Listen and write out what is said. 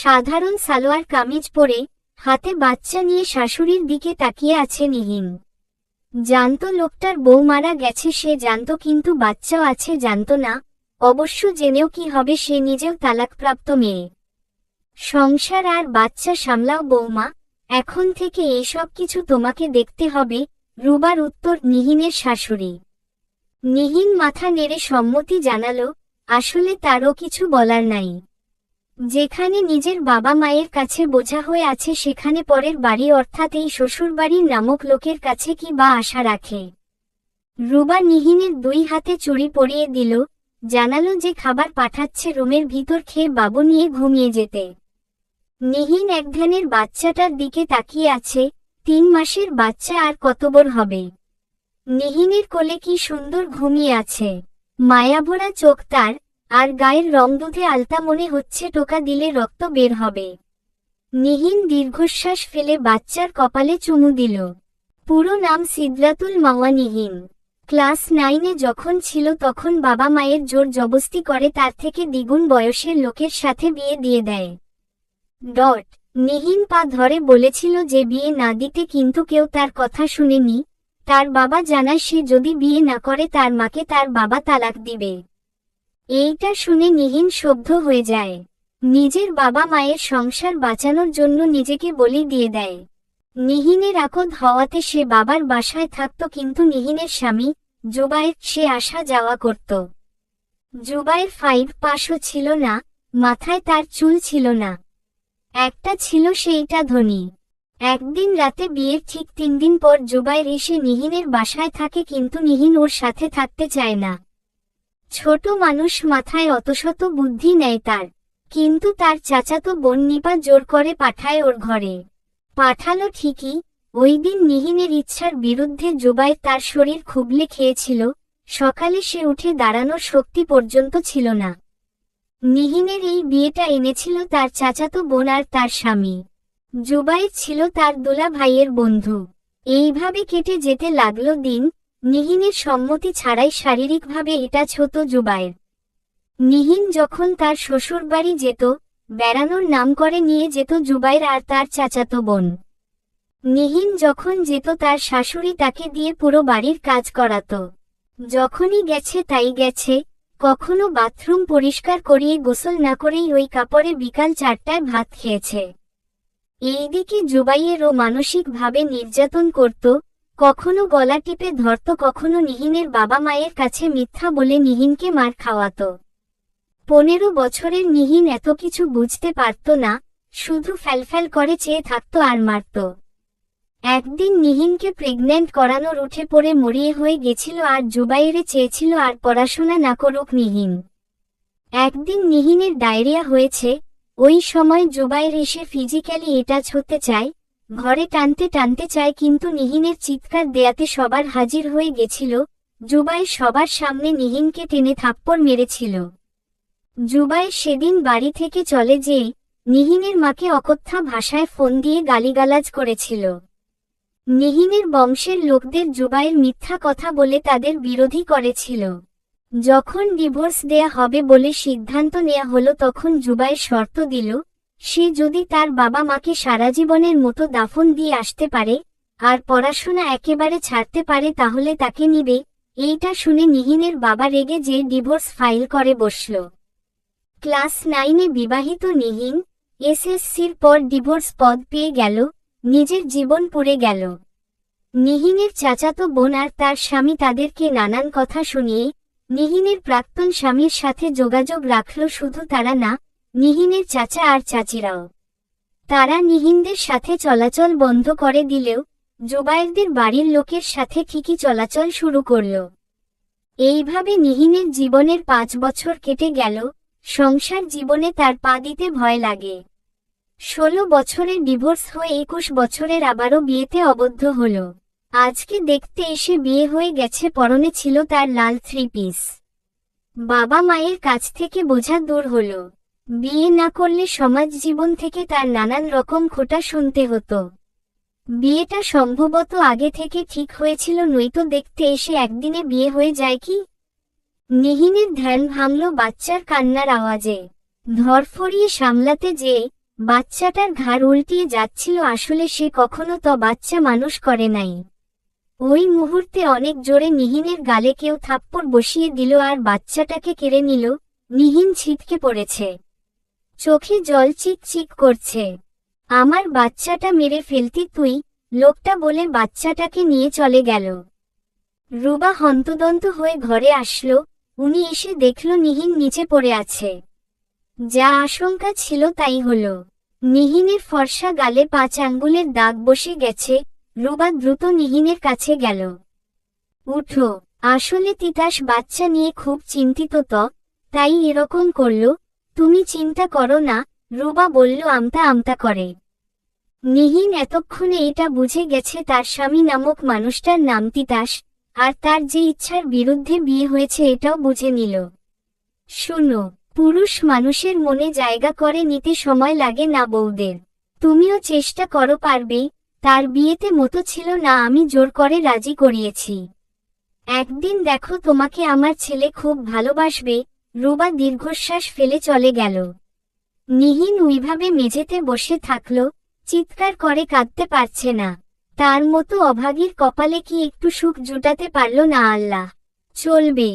সাধারণ সালোয়ার কামিজ পরে হাতে বাচ্চা নিয়ে শাশুড়ির দিকে তাকিয়ে আছে নিহিন। জানতো লোকটার বউ মারা গেছে, সে জানতো, কিন্তু বাচ্চাও আছে জানতো না। অবশ্য জেনেও কি হবে, সে নিজেও তালাকপ্রাপ্ত মেয়ে। সংসার আর বাচ্চা সামলাও বৌমা, এখন থেকে এইসব কিছু তোমাকে দেখতে হবে। রুবার উত্তর নিহিনের শাশুড়ি। নিহিন মাথা নেড়ে সম্মতি জানালো। আসলে তারও কিছু বলার নাই। যেখানে নিজের বাবা মায়ের কাছে বোঝা হয়ে আছে, সেখানে পরের বাড়ি অর্থাৎ এই শ্বশুরবাড়ির নামক লোকের কাছে কি বা আশা রাখে। রুবা নিহিনের 2 হাতে চুড়ি পরিয়ে দিল, জানালো যে খাবার পাঠাচ্ছে রুমের ভিতর, খেয়ে বাবু নিয়ে ঘুমিয়ে যেতে। নিহিন একধানের বাচ্চাটার দিকে তাকিয়ে আছে। 3 মাসের বাচ্চা, আর কত বড় হবে। নিহিনের কোলে কি সুন্দর ঘুমিয়ে আছে, মায়াভরা চোখ তার, আর গায়ের রং দুধে আলতা, মনে হচ্ছে টোকা দিলে রক্ত বের হবে। নিহিন দীর্ঘশ্বাস ফেলে বাচ্চার কপালে চুমু দিল। পুরো নাম সিদরাতুল মাওয়া নিহিন। ক্লাস 9-এ যখন ছিল তখন বাবা মায়ের জোর জবস্তি করে তার থেকে দ্বিগুণ বয়সের লোকের সাথে বিয়ে দিয়ে দেয়। নিহিন পা ধরে বলেছিল যে বিয়ে না দিতে, কিন্তু কেউ তার কথা শুনেনি। তার বাবা জানায় সে যদি বিয়ে না করে তার মাকে তার বাবা তালাক দিবে। এইটা শুনে নিহিন ক্ষুব্ধ হয়ে যায়। নিজের বাবা মায়ের সংসার বাঁচানোর জন্য নিজেকে বলি দিয়ে দেয়। নিহিনের আকদ হওয়াতে সে বাবার বাসায় থাকত, কিন্তু নিহিনের স্বামী জুবায়ের, সে আসা যাওয়া করত। জুবায়ের 5 পাশও ছিল না, মাথায় তার চুল ছিল না। একটা ছিল, সেইটা ধনী। একদিন রাতে বিয়ের ঠিক 3 দিন পর জুবায়ের এসে নিহিনের বাসায় থাকে, কিন্তু নিহিন ওর সাথে থাকতে চায় না। ছোট মানুষ, মাথায় অতশত বুদ্ধি নেয় তার। কিন্তু তার চাচাতো বোন নিপা জোর করে পাঠায় ওর ঘরে। পাঠালো ঠিকই, ওই দিন নিহিনের ইচ্ছার বিরুদ্ধে জুবায়ের তার শরীর খুবলে খেয়েছিল। সকালে সে উঠে দাঁড়ানোর শক্তি পর্যন্ত ছিল না। নিহিনের এই বিয়েটা এনেছিল তার চাচাতো বোন আর তার স্বামী। জুবায়ের ছিল তার দোলা ভাইয়ের বন্ধু। এইভাবে কেটে যেতে লাগলো দিন। নিহিনের সম্মতি ছাড়াই শারীরিকভাবে এটাচ হতো জুবায়ের। নিহিন যখন তার শ্বশুরবাড়ি যেত, বেড়ানোর নাম করে নিয়ে যেত জুবায়ের আর তার চাচাতো বোন। নিহিন যখন যেত তার শাশুড়ি তাকে দিয়ে পুরো বাড়ির কাজ করাতো। যখনই গেছে তাই গেছে, কখনো বাথরুম পরিষ্কার করিয়ে গোসল না করেই ওই কাপড়ে বিকাল 4টায় ভাত খেয়েছে। এইদিকে জুবাইয়েরও মানসিকভাবে নির্যাতন করত, কখনো গলা টিপে ধরত, কখনো নিহিনের বাবা মায়ের কাছে মিথ্যা বলে নিহিনকে মার খাওয়াত। 15 বছরের নিহিন এত কিছু বুঝতে পারত না, শুধু ফ্যালফ্যাল করে চেয়ে থাকত আর মারত। একদিন নিহিনকে প্রেগন্যান্ট করানোর উঠে পড়ে মরিয়ে হয়ে গেছিল, আর জুবাইরে চেয়েছিল আর পড়াশোনা না করুক নিহিন। একদিন নিহিনের ডায়রিয়া হয়েছে, ওই সময় জুবাইর এসে ফিজিক্যালি এটাচ হতে চায়, ঘরে টানতে টানতে চায়, কিন্তু নিহিনের চিৎকার দেয়াতে সবার হাজির হয়ে গেছিল। জুবাইর সবার সামনে নিহিনকে টেনে থাপ্পড় মেরেছিল। জুবাইর সেদিন বাড়ি থেকে চলে যেয়ে নিহিনের মাকে অকথ্য ভাষায় ফোন দিয়ে গালিগালাজ করেছিল। নিহিনের বংশের লোকদের জুবাইর মিথ্যা কথা বলে তাদের বিরোধী করেছিল। যখন ডিভোর্স দেয়া হবে বলে সিদ্ধান্ত নেয়া হলো, তখন জুবাইর শর্ত দিল, সে যদি তার বাবা মাকে সারা জীবনের মতো দাফন দিয়ে আসতে পারে আর পড়াশোনা একেবারে ছাড়তে পারে তাহলে তাকে নিবে। এইটা শুনে নিহিনের বাবা রেগে যে ডিভোর্স ফাইল করে বসল। ক্লাস 9-এ বিবাহিত নিহিন এসএসসির পর ডিভোর্স পদ পেয়ে গেল, নিজের জীবন পুড়ে গেল। নিহিনের চাচাতো বোন আর তার স্বামী তাদেরকে নানান কথা শুনিয়ে নিহিনের প্রাক্তন স্বামীর সাথে যোগাযোগ রাখল। শুধু তারা না, নিহিনের চাচা আর চাচিরাও। তারা নিহিনদের সাথে চলাচল বন্ধ করে দিলেও জুবায়েরদের বাড়ির লোকের সাথে ঠিকই চলাচল শুরু করল। এইভাবে নিহিনের জীবনের 5 বছর কেটে গেল। সংসার জীবনে তার পা দিতে ভয় লাগে। 16 বছরের ডিভোর্স হয়ে 21 বছরের আবারও বিয়েতে আবদ্ধ হল। আজকে দেখতে এসে বিয়ে হয়ে গেছে, পরনে ছিল তার লাল 3 পিস। বাবা মায়ের কাছ থেকে বোঝা দূর হল। বিয়ে না করলে সমাজ জীবন থেকে তার নানান রকম খোঁটা শুনতে হতো। বিয়েটা সম্ভবত আগে থেকে ঠিক হয়েছিল, নয়তো দেখতে এসে একদিনে বিয়ে হয়ে যায় কি? নিহিনের ধ্যান ভাঙল বাচ্চার কান্নার আওয়াজে। ধরফরিয়ে সামলাতে যেয়ে বাচ্চাটার ঘাড় উল্টিয়ে যাচ্ছিল, আসলে সে কখনো তো বাচ্চা মানুষ করে নাই। ওই মুহূর্তে অনেক জোরে নিহিনের গালে কেউ থাপ্পড় বসিয়ে দিল আর বাচ্চাটাকে কেড়ে নিল। নিহিন ছিটকে পড়েছে, চোখে জল চিকচিক করছে। আমার বাচ্চাটা মেরে ফেলতি তুই, লোকটা বলে বাচ্চাটাকে নিয়ে চলে গেল। রুবা হন্তদন্ত হয়ে ঘরে আসলো। উনি এসে দেখল নিহিন নিচে পড়ে আছে। যা আশঙ্কা ছিল তাই হলো। নিহিনের ফর্সা গালে 5 আঙ্গুলের দাগ বসে গেছে। রুবা দ্রুত নিহিনের কাছে গেল। উঠো, আসলে তিতাস বাচ্চা নিয়ে খুব চিন্তিত তো, তাই এরকম করলো। তুমি চিন্তা করো না, রুবা বলল আমতা আমতা করে। নিহিন এতক্ষণে এটা বুঝে গেছে তার স্বামী নামক মানুষটার নাম তিতাস, আর তার যে ইচ্ছার বিরুদ্ধে বিয়ে হয়েছে এটাও বুঝে নিল। শুনো, পুরুষ মানুষের মনে জায়গা করে নিতে সময় লাগে না বউদের। তুমিও চেষ্টা করো, পারবে। তার বিয়েতে মতো ছিল না, আমি জোর করে রাজি করিয়েছি। একদিন দেখো তোমাকে আমার ছেলে খুব ভালোবাসবে। রুবা দীর্ঘশ্বাস ফেলে চলে গেল। নিহিন ওইভাবে মেঝেতে বসে থাকল, চিৎকার করে কাঁদতে পারছে না। তার মতো অভাগীর কপালে কি একটু সুখ জুটাতে পারল না আল্লাহ? চলবে।